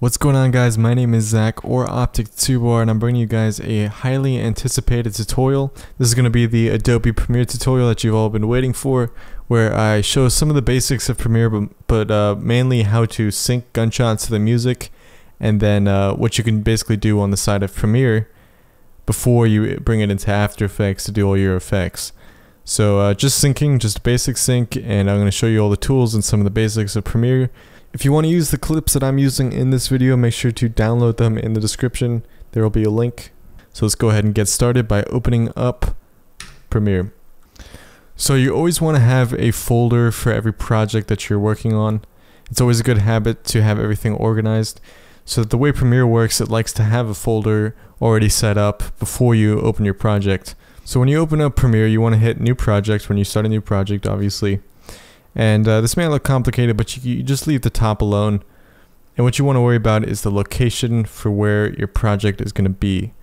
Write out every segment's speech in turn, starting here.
What's going on, guys? My name is Zach, or OpTic Tubar, and I'm bringing you guys a highly anticipated tutorial. This is going to be the Adobe Premiere tutorial that you've all been waiting for, where I show some of the basics of Premiere, but mainly how to sync gunshots to the music, and then what you can basically do on the side of Premiere before you bring it into After Effects to do all your effects. So just syncing, just basic sync, and I'm going to show you all the tools and some of the basics of Premiere. If you want to use the clips that I'm using in this video, make sure to download them in the description. There will be a link. So let's go ahead and get started by opening up Premiere. So you always want to have a folder for every project that you're working on. It's always a good habit to have everything organized. So the way Premiere works, it likes to have a folder already set up before you open your project. So when you open up Premiere, you want to hit New Project when you start a new project, obviously. And this may look complicated, but you just leave the top alone. And what you want to worry about is the location for where your project is going to be.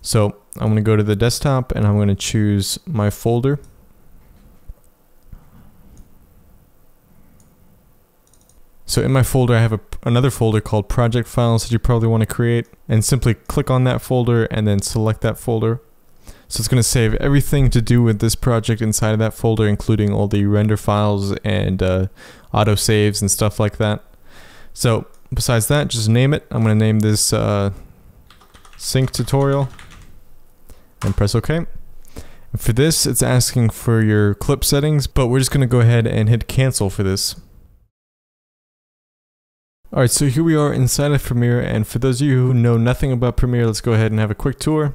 So I'm going to go to the desktop and I'm going to choose my folder. So in my folder, I have another folder called Project Files that you probably want to create. And simply click on that folder and then select that folder. So it's going to save everything to do with this project inside of that folder, including all the render files and auto saves and stuff like that. So besides that, just name it. I'm going to name this sync tutorial and press OK. And for this, it's asking for your clip settings, but we're just going to go ahead and hit cancel for this. Alright, so here we are inside of Premiere, and for those of you who know nothing about Premiere, let's go ahead and have a quick tour.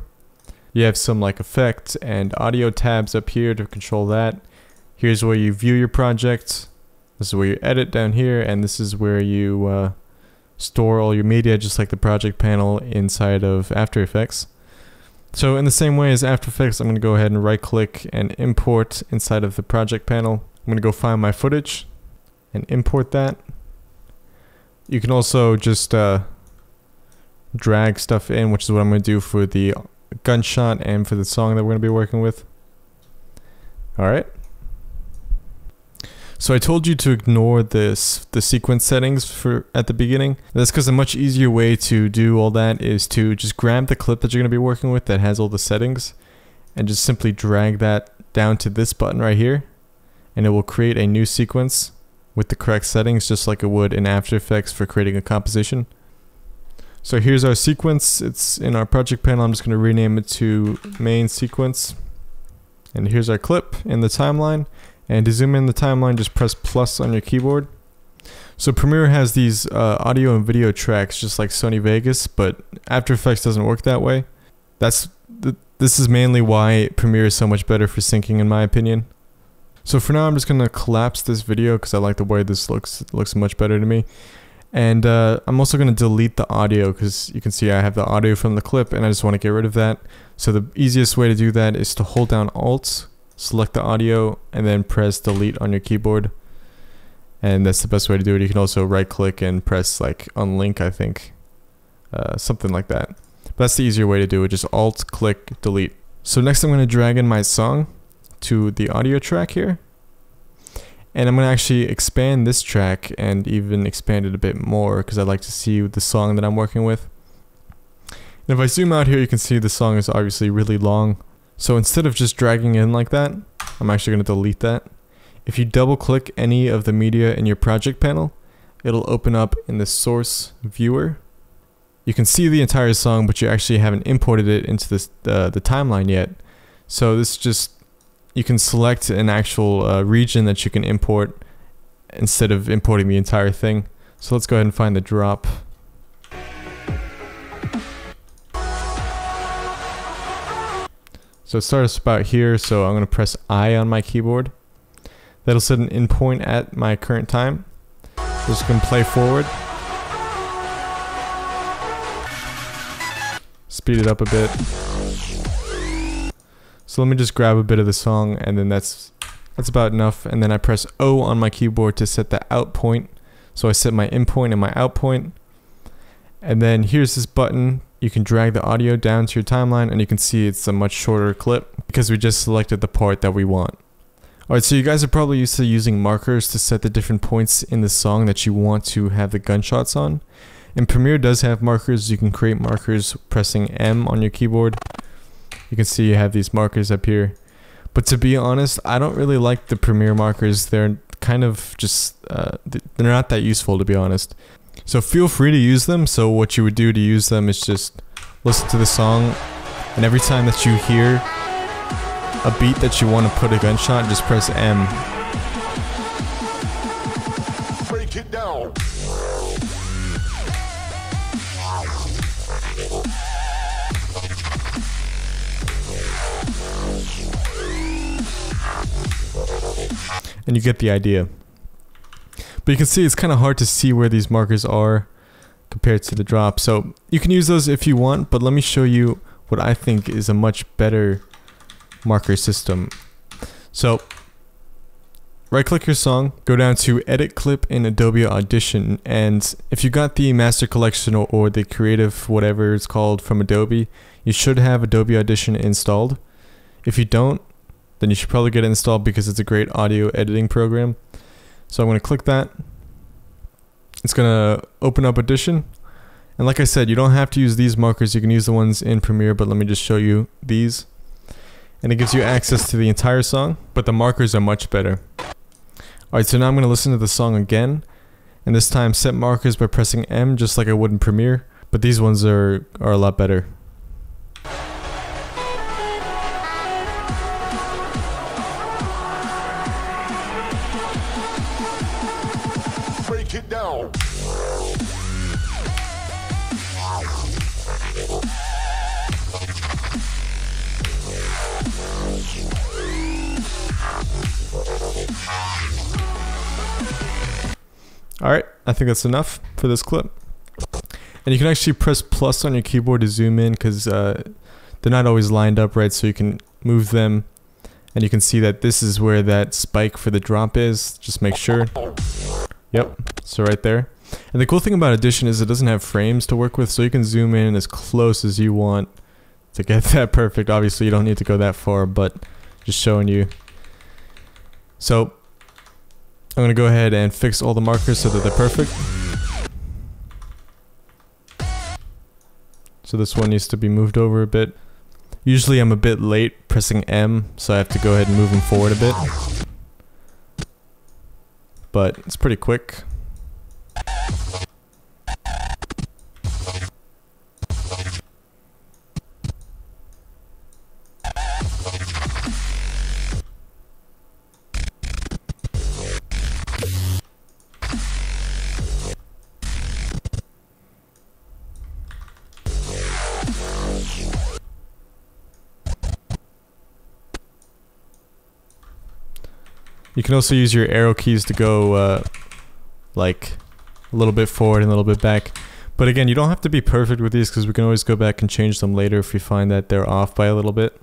You have some like effects and audio tabs up here to control that. Here's where you view your project. This is where you edit down here, and this is where you store all your media, just like the project panel inside of After Effects. So in the same way as After Effects, I'm going to go ahead and right click and import inside of the project panel. I'm going to go find my footage and import that. You can also just drag stuff in, which is what I'm going to do for the gunshot and for the song that we're going to be working with. Alright. So I told you to ignore the sequence settings at the beginning. That's because a much easier way to do all that is to just grab the clip that you're going to be working with that has all the settings and just simply drag that down to this button right here, and it will create a new sequence with the correct settings, just like it would in After Effects for creating a composition. So here's our sequence. It's in our project panel. I'm just going to rename it to main sequence. And here's our clip in the timeline. And to zoom in the timeline, just press plus on your keyboard. So Premiere has these audio and video tracks just like Sony Vegas, but After Effects doesn't work that way. This is mainly why Premiere is so much better for syncing, in my opinion. So for now, I'm just going to collapse this video because I like the way this looks. It looks much better to me. And I'm also going to delete the audio because you can see I have the audio from the clip and I just want to get rid of that. So the easiest way to do that is to hold down Alt, select the audio, and then press delete on your keyboard. And that's the best way to do it. You can also right click and press like unlink, I think. Something like that. But that's the easier way to do it. Just Alt, click, delete. So next I'm going to drag in my song to the audio track here. And I'm going to actually expand this track and even expand it a bit more because I'd like to see the song that I'm working with. And if I zoom out here, you can see the song is obviously really long. So instead of just dragging in like that, I'm actually going to delete that. If you double click any of the media in your project panel, it'll open up in the source viewer. You can see the entire song, but you actually haven't imported it into the timeline yet. So this just... You can select an actual region that you can import instead of importing the entire thing. So let's go ahead and find the drop. So it starts about here, so I'm going to press I on my keyboard. That'll set an in point at my current time. Just going to play forward. Speed it up a bit. So let me just grab a bit of the song, and then that's about enough. And then I press O on my keyboard to set the out point. So I set my in point and my out point. And then here's this button. You can drag the audio down to your timeline, and you can see it's a much shorter clip because we just selected the part that we want. Alright, so you guys are probably used to using markers to set the different points in the song that you want to have the gunshots on. And Premiere does have markers. You can create markers pressing M on your keyboard. You can see you have these markers up here. But to be honest, I don't really like the Premiere markers. They're kind of just, they're not that useful, to be honest. So feel free to use them. So what you would do to use them is just listen to the song, and every time that you hear a beat that you want to put a gunshot, just press M. Break it down. And you get the idea. But you can see it's kind of hard to see where these markers are compared to the drop. So you can use those if you want, but let me show you what I think is a much better marker system. So right click your song, go down to edit clip in Adobe Audition, and if you got the master collection or the creative whatever it's called from Adobe, you should have Adobe Audition installed. If you don't, then you should probably get it installed because it's a great audio editing program. So I'm going to click that. It's going to open up Audition. And like I said, you don't have to use these markers. You can use the ones in Premiere, but let me just show you these. And it gives you access to the entire song, but the markers are much better. Alright, so now I'm going to listen to the song again. And this time set markers by pressing M just like I would in Premiere. But these ones are a lot better. Break it down. Alright, I think that's enough for this clip. And you can actually press plus on your keyboard to zoom in because they're not always lined up right, so you can move them. And you can see that this is where that spike for the drop is. Just make sure. Yep, so right there. And the cool thing about Audition is it doesn't have frames to work with, so you can zoom in as close as you want to get that perfect. Obviously you don't need to go that far, but just showing you. So I'm going to go ahead and fix all the markers so that they're perfect. So this one needs to be moved over a bit. Usually I'm a bit late pressing M, so I have to go ahead and move them forward a bit. But it's pretty quick. You can also use your arrow keys to go like a little bit forward and a little bit back. But again, you don't have to be perfect with these because we can always go back and change them later if we find that they're off by a little bit.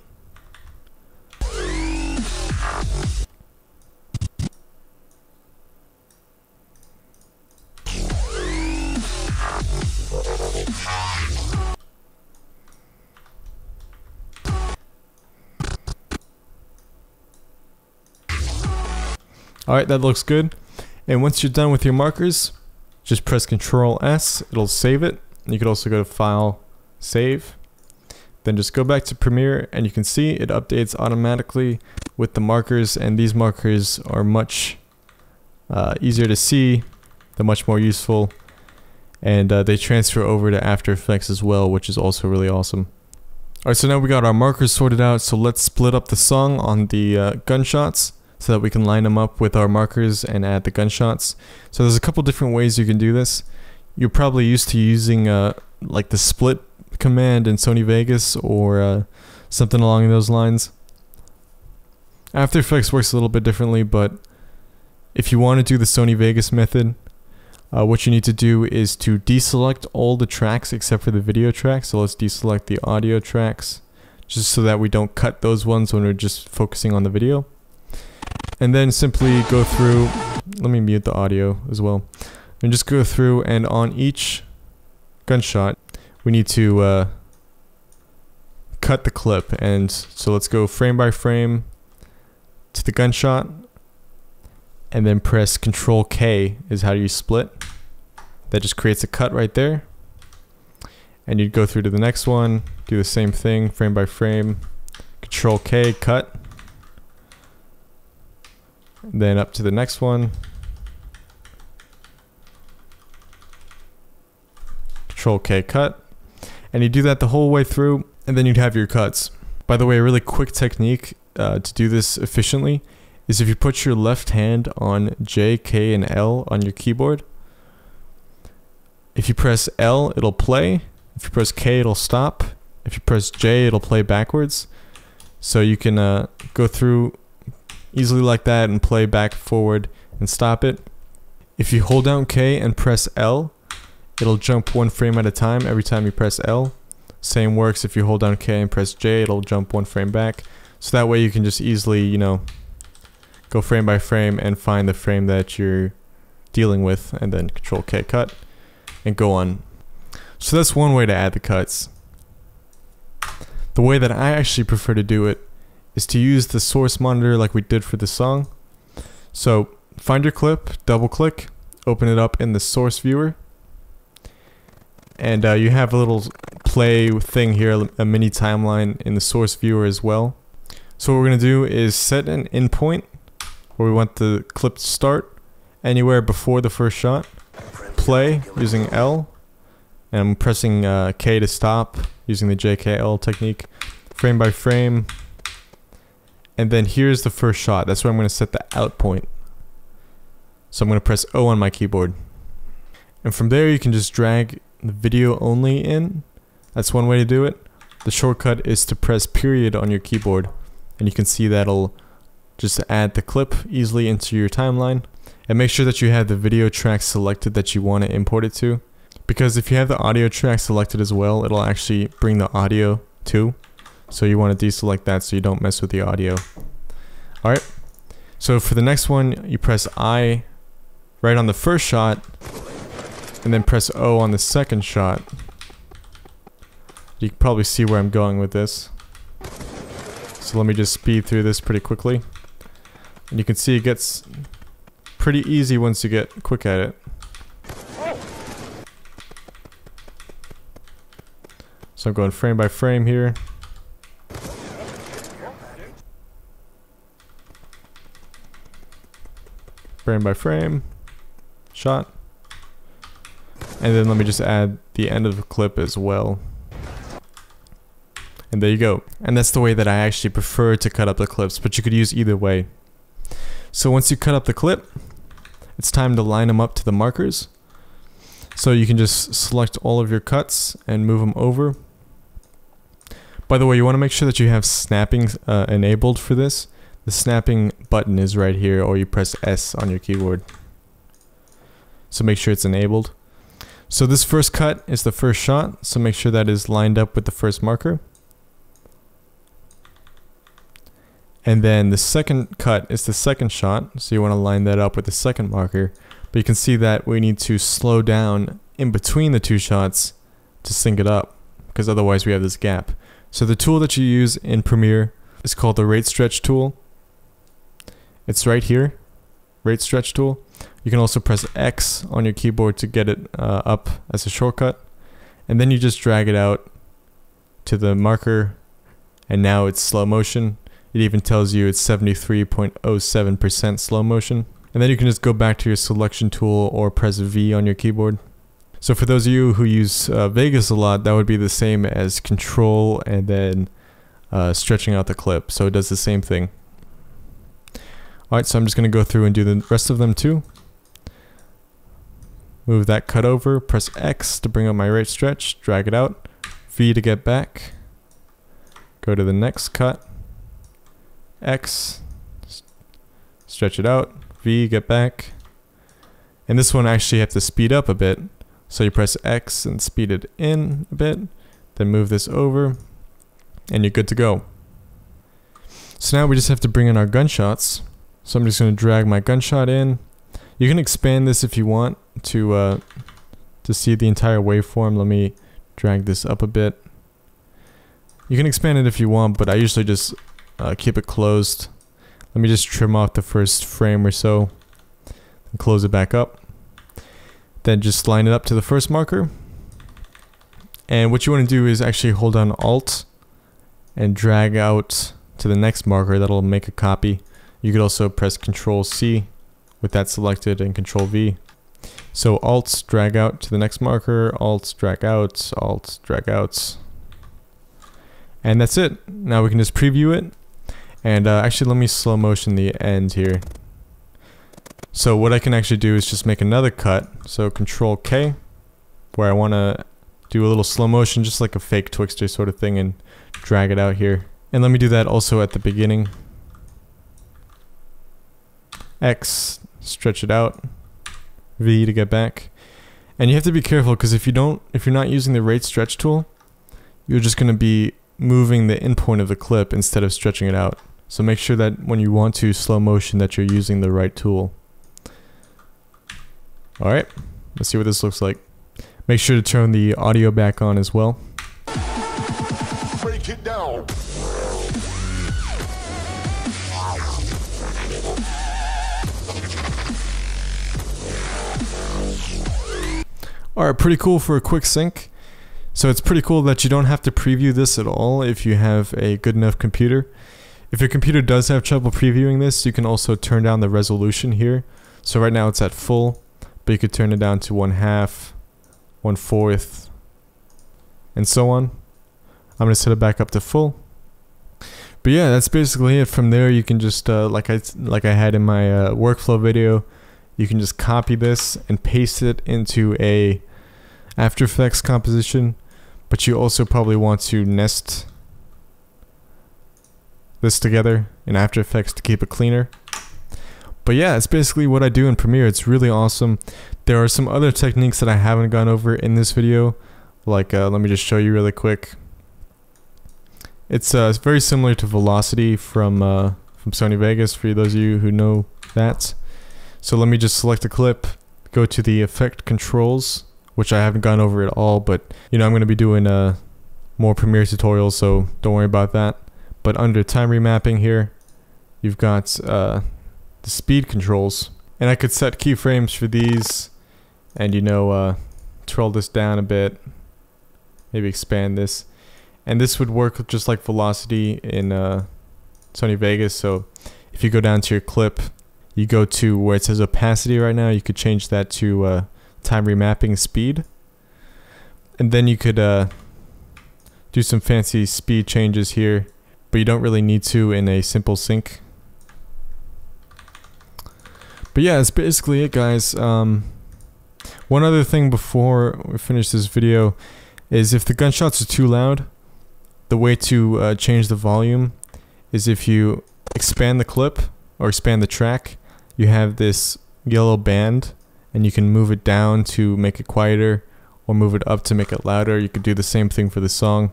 Alright, that looks good. And once you're done with your markers, just press Ctrl S, it'll save it. You could also go to File, Save. Then just go back to Premiere and you can see it updates automatically with the markers, and these markers are much easier to see. They're much more useful, and they transfer over to After Effects as well, which is also really awesome. Alright, so now we got our markers sorted out, so let's split up the song on the gunshots, so that we can line them up with our markers and add the gunshots. So there's a couple different ways you can do this. You're probably used to using like the split command in Sony Vegas or something along those lines. After Effects works a little bit differently, but if you want to do the Sony Vegas method, what you need to do is to deselect all the tracks except for the video tracks. So let's deselect the audio tracks just so that we don't cut those ones when we're just focusing on the video. And then simply go through, let me mute the audio as well, and just go through, and on each gunshot we need to cut the clip. And so let's go frame by frame to the gunshot, and then press Ctrl K is how you split. that just creates a cut right there. And you'd go through to the next one, do the same thing, frame by frame, Control K, cut. Then up to the next one, Control K, cut. And you do that the whole way through, and then you'd have your cuts. By the way, a really quick technique to do this efficiently is if you put your left hand on J, K, and L on your keyboard. If you press L, it'll play. If you press K, it'll stop. If you press J, it'll play backwards. So you can go through easily like that and play back, forward, and stop it. If you hold down K and press L, it'll jump one frame at a time every time you press L. Same works if you hold down K and press J, it'll jump one frame back. So that way you can just easily, you know, go frame by frame and find the frame that you're dealing with, and then Control K, cut, and go on. So that's one way to add the cuts. The way that I actually prefer to do it is to use the source monitor like we did for the song. So find your clip, double click, open it up in the source viewer, and you have a little play thing here, a mini timeline in the source viewer as well. So what we're going to do is set an in point where we want the clip to start anywhere before the first shot, play using L, and I'm pressing K to stop using the JKL technique, frame by frame, and then here's the first shot. That's where I'm going to set the out point. So I'm going to press O on my keyboard. And from there you can just drag the video only in. That's one way to do it. The shortcut is to press period on your keyboard, and you can see that'll just add the clip easily into your timeline. And make sure that you have the video track selected that you want to import it to, because if you have the audio track selected as well, it'll actually bring the audio too. So you want to deselect that so you don't mess with the audio. Alright, so for the next one, you press I right on the first shot, and then press O on the second shot. You can probably see where I'm going with this. So let me just speed through this pretty quickly. And you can see it gets pretty easy once you get quick at it. So I'm going frame by frame here. Frame by frame. Shot. And then let me just add the end of the clip as well. And there you go. And that's the way that I actually prefer to cut up the clips, but you could use either way. So once you cut up the clip, it's time to line them up to the markers. So you can just select all of your cuts and move them over. By the way, you want to make sure that you have snapping enabled for this. The snapping button is right here, or you press S on your keyboard. So make sure it's enabled. So this first cut is the first shot, so make sure that is lined up with the first marker. And then the second cut is the second shot, so you want to line that up with the second marker. But you can see that we need to slow down in between the two shots to sync it up, because otherwise we have this gap. So the tool that you use in Premiere is called the rate stretch tool. It's right here, rate stretch tool. You can also press X on your keyboard to get it up as a shortcut. And then you just drag it out to the marker, and now it's slow motion. It even tells you it's 73.07% slow motion. And then you can just go back to your selection tool or press V on your keyboard. So for those of you who use Vegas a lot, that would be the same as Control and then stretching out the clip. So it does the same thing. Alright, so I'm just going to go through and do the rest of them too. Move that cut over, press X to bring up my rate stretch, drag it out, V to get back, go to the next cut, X, stretch it out, V, get back. And this one actually you have to speed up a bit, so you press X and speed it in a bit, then move this over, and you're good to go. So now we just have to bring in our gunshots. So I'm just going to drag my gunshot in. You can expand this if you want to see the entire waveform. Let me drag this up a bit. You can expand it if you want, but I usually just keep it closed. Let me just trim off the first frame or so and close it back up. Then just line it up to the first marker. And what you want to do is actually hold down Alt and drag out to the next marker. That'll make a copy. You could also press Control C with that selected and Control V. So Alt, drag out to the next marker, Alt, drag out, Alt, drag out. And that's it. Now we can just preview it. And actually let me slow motion the end here. So what I can actually do is just make another cut. So Control K, where I want to do a little slow motion, just like a fake Twixtor sort of thing, and drag it out here. And let me do that also at the beginning. X, stretch it out. V to get back. And you have to be careful, because if you're not using the rate stretch tool, you're just going to be moving the endpoint of the clip instead of stretching it out. So make sure that when you want to slow motion that you're using the right tool. Alright, let's see what this looks like. Make sure to turn the audio back on as well. Break it down. Alright, pretty cool for a quick sync. So it's pretty cool that you don't have to preview this at all if you have a good enough computer. If your computer does have trouble previewing this, you can also turn down the resolution here. So right now it's at full, but you could turn it down to 1/2, 1/4, and so on. I'm gonna set it back up to full. But yeah, that's basically it. From there, you can just like I had in my workflow video, you can just copy this and paste it into a After Effects composition. But you also probably want to nest this together in After Effects to keep it cleaner. But yeah, it's basically what I do in Premiere. It's really awesome. There are some other techniques that I haven't gone over in this video. Like, let me just show you really quick. It's very similar to Velocity from Sony Vegas, for those of you who know that. So let me just select a clip, go to the effect controls, which I haven't gone over at all, but you know, I'm going to be doing more Premiere tutorials, so don't worry about that. But under time remapping here, you've got the speed controls, and I could set keyframes for these, and you know, twirl this down a bit, maybe expand this, and this would work just like Velocity in Sony Vegas. So if you go down to your clip, you go to where it says opacity right now, you could change that to time remapping speed, and then you could do some fancy speed changes here, but you don't really need to in a simple sync. But yeah, that's basically it, guys. One other thing before we finish this video is if the gunshots are too loud, the way to change the volume is if you expand the clip or expand the track, you have this yellow band, and you can move it down to make it quieter or move it up to make it louder. You could do the same thing for the song.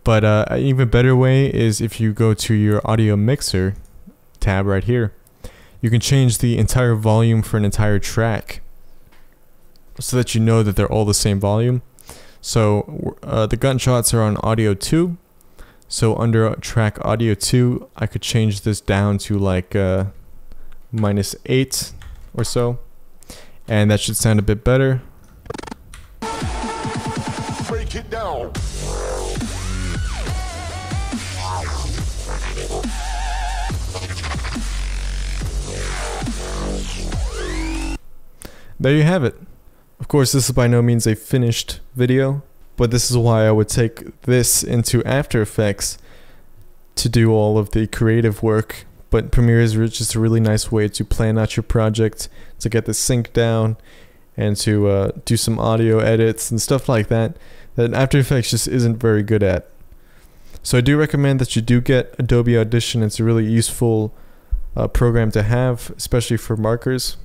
But an even better way is if you go to your audio mixer tab right here, you can change the entire volume for an entire track so that you know that they're all the same volume. So the gunshots are on audio 2. So under track audio 2, I could change this down to like -8 or so. And that should sound a bit better. Break it down. There you have it. Of course, this is by no means a finished video, but this is why I would take this into After Effects to do all of the creative work. But Premiere is just a really nice way to plan out your project, to get the sync down, and to do some audio edits and stuff like that that After Effects just isn't very good at. So I do recommend that you do get Adobe Audition. It's a really useful program to have, especially for markers.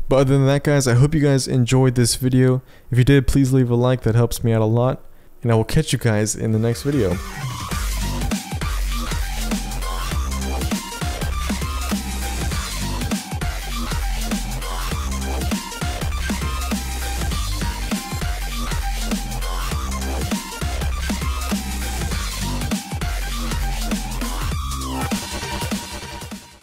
But other than that, guys, I hope you guys enjoyed this video. If you did, please leave a like. That helps me out a lot. And I will catch you guys in the next video.